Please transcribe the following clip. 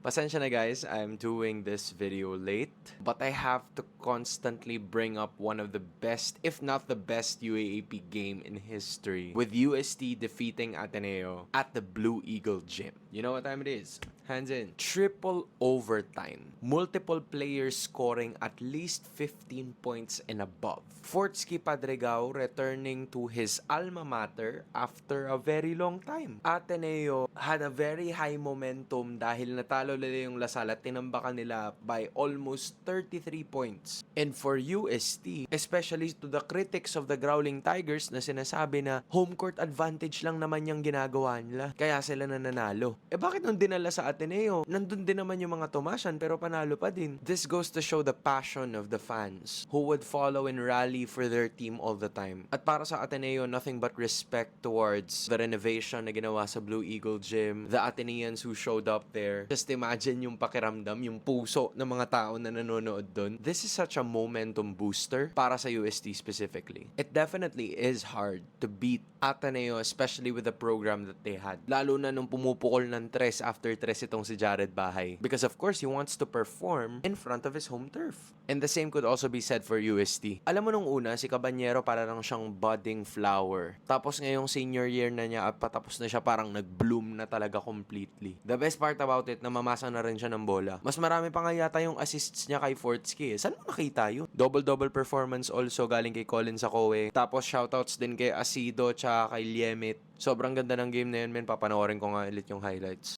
Pasensya na guys, I'm doing this video late, but I have to constantly bring up one of the best, if not the best UAAP game in history, with UST defeating Ateneo at the Blue Eagle Gym. You know what time it is? Hands in. Triple overtime. Multiple players scoring at least 15 points and above. Fortsky Padregao returning to his alma mater after a very long time. Ateneo had a very high momentum dahil natalo nila yung Lasal at tinambakan nila by almost 33 points. And for UST, especially to the critics of the Growling Tigers na sinasabi na home court advantage lang naman yung ginagawa nila, kaya sila nananalo. Bakit nung dinala sa Ateneo, nandun din naman yung mga Tomasan pero panalo pa din. This goes to show the passion of the fans who would follow and rally for their team all the time. At para sa Ateneo, nothing but respect towards the renovation na ginawa sa Blue Eagle Gym, the Ateneans who showed up there. Just imagine yung pakiramdam, yung puso ng mga tao na nanonood dun. This is such a momentum booster para sa UST specifically. It definitely is hard to beat Ateneo, especially with the program that they had. Lalo na nung pumupukol ng tres after tres itong si Jared Bahay. Because of course, he wants to perform in front of his home turf. And the same could also be said for UST. Alam mo nung una, si Cabanyero para lang siyang budding flower. Tapos ngayong senior year na niya at patapos na siya, parang nag-bloom na talaga completely. The best part about it, na mamasa na rin siya ng bola. Mas marami pa nga yata yung assists niya kay Fortsky. Saan mo nakita yun? Double-double performance also galing kay Colin Sacoe. Tapos shoutouts din kay Asido tsaka kay Liemit. Sobrang ganda ng game na yun, men. Papanoorin ko nga ulit yung highlights.